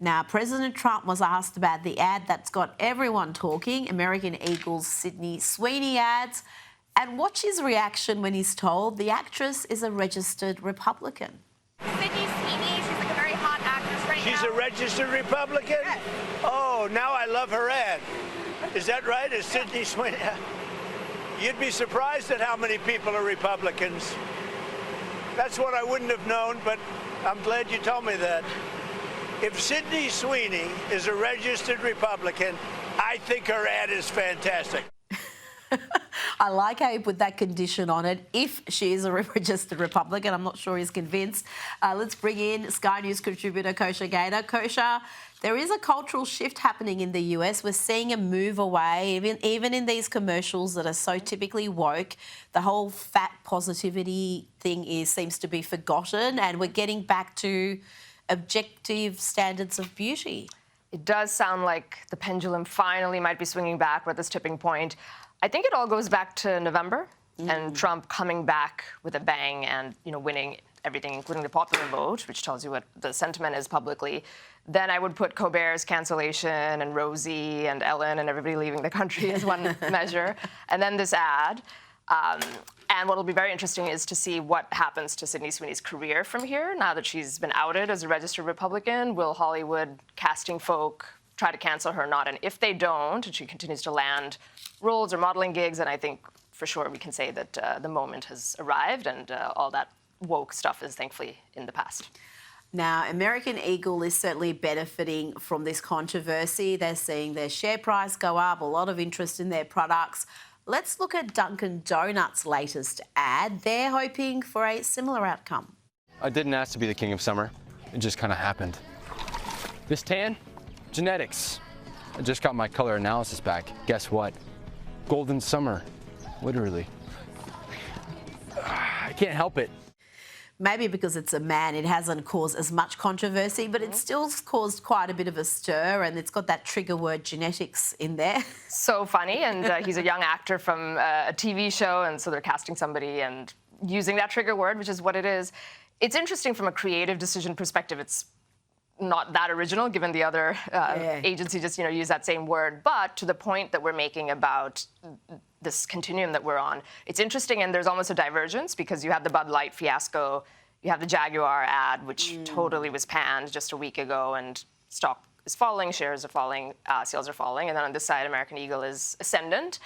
Now, President Trump was asked about the ad that's got everyone talking, American Eagle's Sydney Sweeney ads, and watch his reaction when he's told the actress is a registered Republican. Sydney Sweeney, she's like a very hot actress right now. She's a registered Republican? Yes. Oh, now I love her ad. Is that right? Is Sydney Sweeney? You'd be surprised at how many people are Republicans. That's what I wouldn't have known, but I'm glad you told me that. If Sydney Sweeney is a registered Republican, I think her ad is fantastic. I like how he put that condition on it. If she is a registered Republican, I'm not sure he's convinced. Let's bring in Sky News contributor Kosha Gada. Kosha, there is a cultural shift happening in the US. We're seeing a move away, even in these commercials that are so typically woke. The whole fat positivity thing seems to be forgotten, and we're getting back to objective standards of beauty. It does sound like the pendulum finally might be swinging back. We're at this tipping point. I think it all goes back to November and Trump coming back with a bang and, winning everything, including the popular vote, which tells you what the sentiment is publicly. Then I would put Colbert's cancellation and Rosie and Ellen and everybody leaving the country as one measure. And then this ad. And what will be very interesting is to see what happens to Sydney Sweeney's career from here. Now that she's been outed as a registered Republican, will Hollywood casting folk try to cancel her or not? And if they don't, and she continues to land roles or modeling gigs, and I think for sure we can say that the moment has arrived and all that woke stuff is thankfully in the past. Now, American Eagle is certainly benefiting from this controversy. They're seeing their share price go up, a lot of interest in their products. Let's look at Dunkin' Donuts' latest ad. They're hoping for a similar outcome. I didn't ask to be the king of summer. It just kind of happened. This tan? Genetics. I just got my color analysis back. Guess what? Golden summer. Literally. I can't help it. Maybe because it's a man, it hasn't caused as much controversy, but it's still caused quite a bit of a stir, and it's got that trigger word genetics in there. So funny, and he's a young actor from a TV show, and so they're casting somebody and using that trigger word, which is what it is. It's interesting from a creative decision perspective. It's not that original, given the other agency just use that same word. But to the point that we're making about this continuum that we're on, it's interesting, and there's almost a divergence because you have the Bud Light fiasco, you have the Jaguar ad, which totally was panned just a week ago, and stock is falling, shares are falling, sales are falling, and then on this side, American Eagle is ascendant.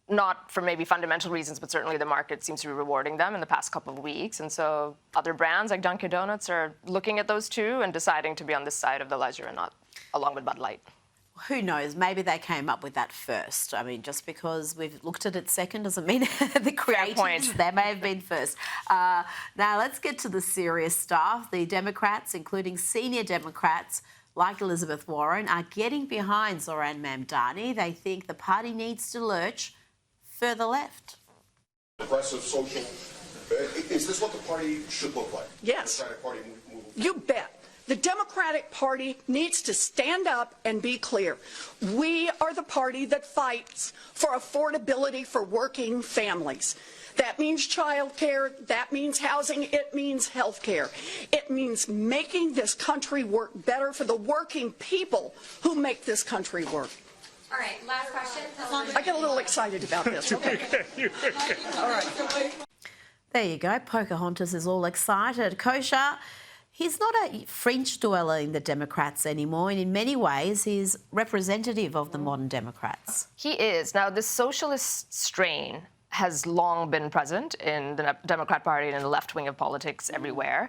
Not for maybe fundamental reasons, but certainly the market seems to be rewarding them in the past couple of weeks. And so other brands like Dunkin' Donuts are looking at those two and deciding to be on this side of the ledger and not along with Bud Light. Who knows? Maybe they came up with that first. I mean, just because we've looked at it second doesn't mean the creators, they may have been first. Now, let's get to the serious stuff. The Democrats, including senior Democrats, like Elizabeth Warren, are getting behind Zoran Mamdani. They think the party needs to lurch further left. Progressive, social. Is this what the party should look like? Yes. Democratic Party You bet. The Democratic Party needs to stand up and be clear. We are the party that fights for affordability for working families. That means child care, that means housing, it means health care. It means making this country work better for the working people who make this country work. All right, last question. I get a little excited about this. Okay. All right. There you go. Pocahontas is all excited. Kosha, he's not a fringe dweller in the Democrats anymore, and in many ways he's representative of the modern Democrats. He is. Now, this socialist strain has long been present in the Democrat Party and in the left wing of politics everywhere.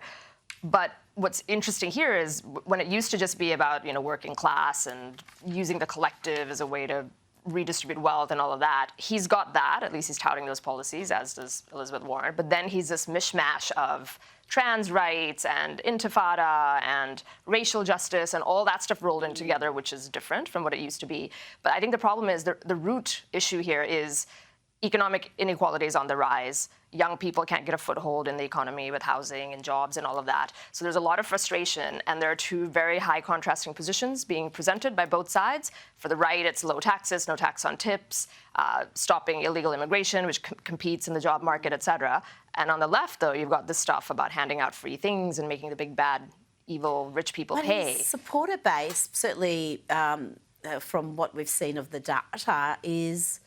But what's interesting here is when it used to just be about, working class and using the collective as a way to redistribute wealth and all of that, he's got that. At least he's touting those policies, as does Elizabeth Warren. But then he's this mishmash of trans rights and intifada and racial justice and all that stuff rolled in together, which is different from what it used to be. But I think the problem is the root issue here is economic inequality is on the rise. Young people can't get a foothold in the economy with housing and jobs and all of that. So there's a lot of frustration, and there are two very high contrasting positions being presented by both sides. For the right, it's low taxes, no tax on tips, stopping illegal immigration, which competes in the job market, et cetera. And on the left, though, you've got this stuff about handing out free things and making the big bad evil rich people But pay. his supporter base, certainly from what we've seen of the data, is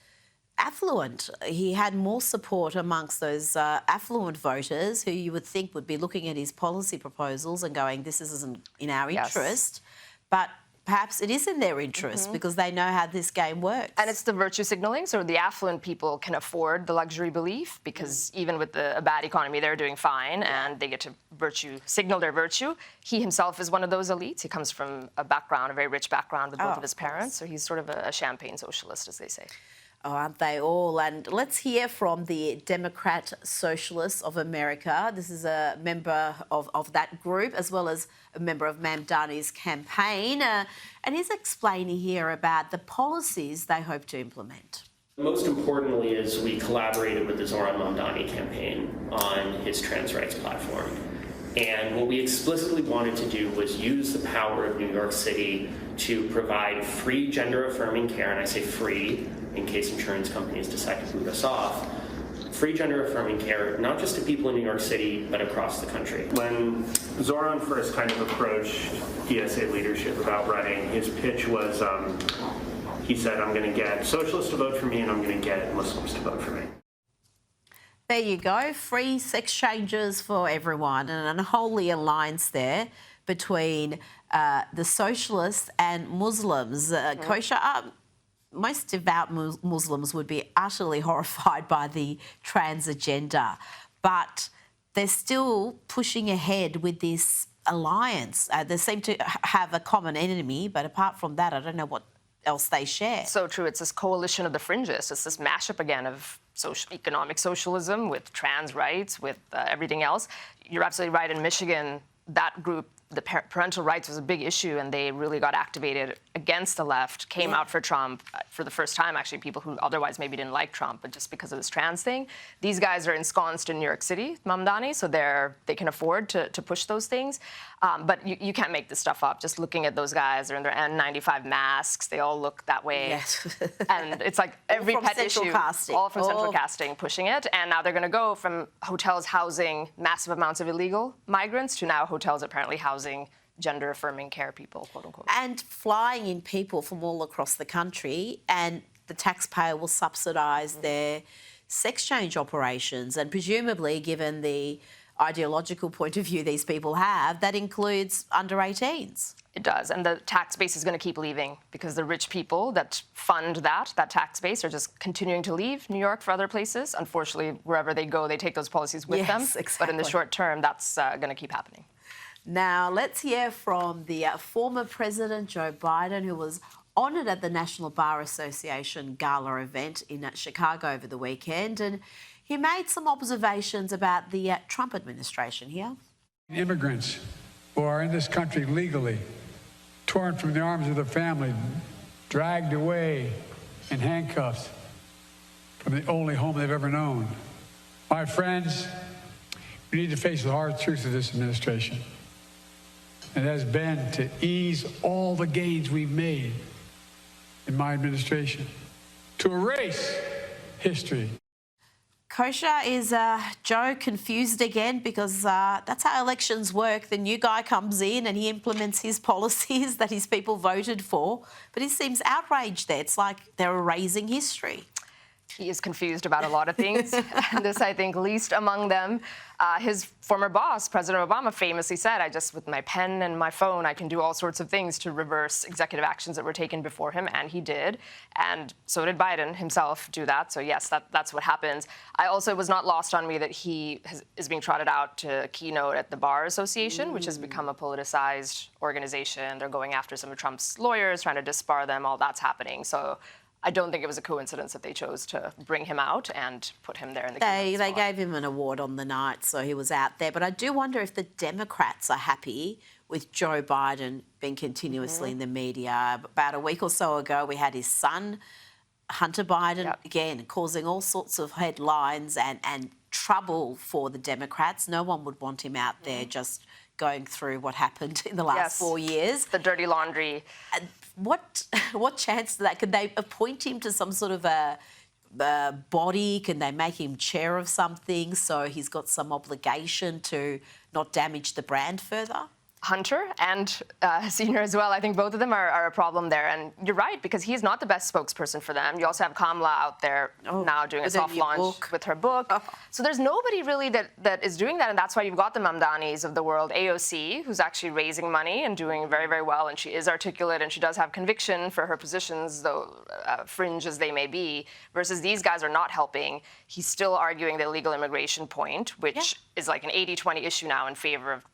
affluent. He had more support amongst those affluent voters who you would think would be looking at his policy proposals and going, this isn't in our interest. But perhaps it is in their interest because they know how this game works. And it's the virtue signaling. So the affluent people can afford the luxury belief because even with a bad economy, they're doing fine and they get to signal their virtue. He himself is one of those elites. He comes from a very rich background with both of his parents. So he's sort of a champagne socialist, as they say. Oh, aren't they all? And let's hear from the Democrat Socialists of America. This is a member of that group, as well as a member of Mamdani's campaign. And he's explaining here about the policies they hope to implement. Most importantly is we collaborated with the Zoran Mamdani campaign on his trans rights platform. And what we explicitly wanted to do was use the power of New York City to provide free gender-affirming care, and I say free in case insurance companies decide to boot us off, free gender-affirming care, not just to people in New York City, but across the country. When Zoran first kind of approached DSA leadership about running, his pitch was, he said, I'm going to get socialists to vote for me and I'm going to get Muslims to vote for me. There you go, free sex changes for everyone, and an unholy alliance there between the socialists and Muslims. Kosha, most devout Muslims would be utterly horrified by the trans agenda, but they're still pushing ahead with this alliance. They seem to have a common enemy, but apart from that, I don't know what else they share. So true. It's this coalition of the fringes. It's this mashup again of economic socialism with trans rights, with everything else. You're absolutely right. In Michigan, that group, the parental rights was a big issue, and they really got activated against the left, came out for Trump for the first time, actually, people who otherwise maybe didn't like Trump, but just because of this trans thing. These guys are ensconced in New York City, Mamdani, so they can afford to push those things. But you can't make this stuff up. Just looking at those guys, they're in their N95 masks, they all look that way. Yes. And it's like every pet issue, casting. all from central casting pushing it. And now they're going to go from hotels housing massive amounts of illegal migrants to now hotels apparently housing gender-affirming care people, quote unquote. And flying in people from all across the country, and the taxpayer will subsidise their sex change operations. And presumably, given the ideological point of view these people have, that includes under 18s. It does, and the tax base is going to keep leaving because the rich people that fund that tax base are just continuing to leave New York for other places. Unfortunately, wherever they go, they take those policies with them. Exactly. But in the short term, that's going to keep happening. Now, let's hear from the former President Joe Biden, who was honoured at the National Bar Association gala event in Chicago over the weekend. And he made some observations about the Trump administration here. Immigrants who are in this country legally, torn from the arms of their family, dragged away in handcuffs from the only home they've ever known. My friends, we need to face the hard truth of this administration. It has been to ease all the gains we've made in my administration, to erase history. Kosha, is Joe confused again? Because that's how elections work. The new guy comes in and he implements his policies that his people voted for, but he seems outraged there. It's like they're erasing history. He is confused about a lot of things. This, I think, least among them. His former boss, President Obama, famously said, with my pen and my phone, I can do all sorts of things to reverse executive actions that were taken before him, and he did. And so did Biden himself do that. So, yes, that's what happens. It was not lost on me that he is being trotted out to keynote at the Bar Association, which has become a politicized organization. They're going after some of Trump's lawyers, trying to disbar them. All that's happening. So I don't think it was a coincidence that they chose to bring him out and put him there in the keynote They spot. gave him an award on the night, so he was out there. But I do wonder if the Democrats are happy with Joe Biden being continuously in the media. About a week or so ago, we had his son, Hunter Biden, again, causing all sorts of headlines and trouble for the Democrats. No one would want him out there just going through what happened in the last 4 years. The dirty laundry. What chance of that? Could they appoint him to some sort of a body? Can they make him chair of something so he's got some obligation to not damage the brand further? Hunter and Senior as well. I think both of them are a problem there. And you're right, because he's not the best spokesperson for them. You also have Kamala out there now doing a soft launch with her book. So there's nobody really that is doing that. And that's why you've got the Mamdanis of the world, AOC, who's actually raising money and doing very, very well. And she is articulate and she does have conviction for her positions, though fringe as they may be, versus these guys are not helping. He's still arguing the illegal immigration point, which is like an 80-20 issue now in favor of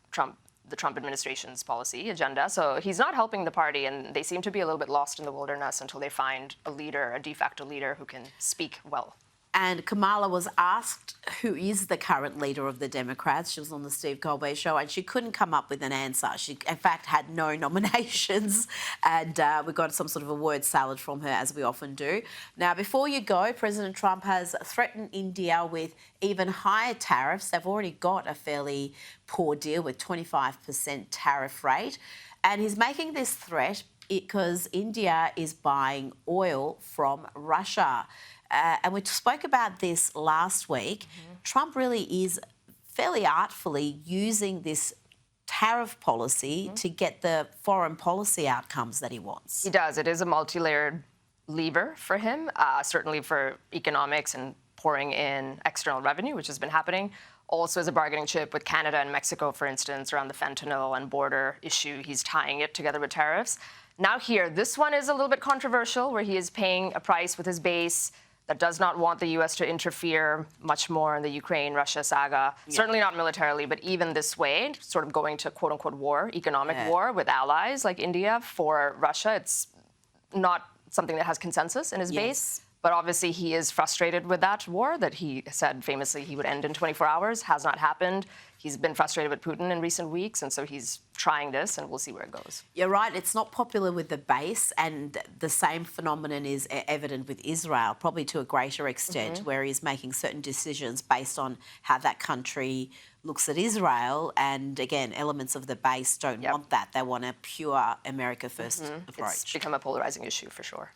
the Trump administration's policy agenda. So he's not helping the party, and they seem to be a little bit lost in the wilderness until they find a leader, a de facto leader who can speak well. And Kamala was asked who is the current leader of the Democrats. She was on the Steve Colbert show and she couldn't come up with an answer. She, in fact, had no nominations and we got some sort of a word salad from her, as we often do. Now, before you go, President Trump has threatened India with even higher tariffs. They've already got a fairly poor deal with 25% tariff rate. And he's making this threat because India is buying oil from Russia. And we spoke about this last week. Trump really is fairly artfully using this tariff policy to get the foreign policy outcomes that he wants. He does. It is a multi-layered lever for him, certainly for economics and pouring in external revenue, which has been happening. Also as a bargaining chip with Canada and Mexico, for instance, around the fentanyl and border issue. He's tying it together with tariffs. Now here, this one is a little bit controversial, where he is paying a price with his base that does not want the U.S. to interfere much more in the Ukraine-Russia saga, certainly not militarily, but even this way, sort of going to quote-unquote war, economic war with allies like India for Russia. It's not something that has consensus in his base, but obviously he is frustrated with that war that he said famously he would end in 24 hours, has not happened. He's been frustrated with Putin in recent weeks, and so he's trying this, and we'll see where it goes. You're right, it's not popular with the base, and the same phenomenon is evident with Israel, probably to a greater extent, where he's making certain decisions based on how that country looks at Israel, and again, elements of the base don't want that. They want a pure America First approach. It's become a polarizing issue for sure.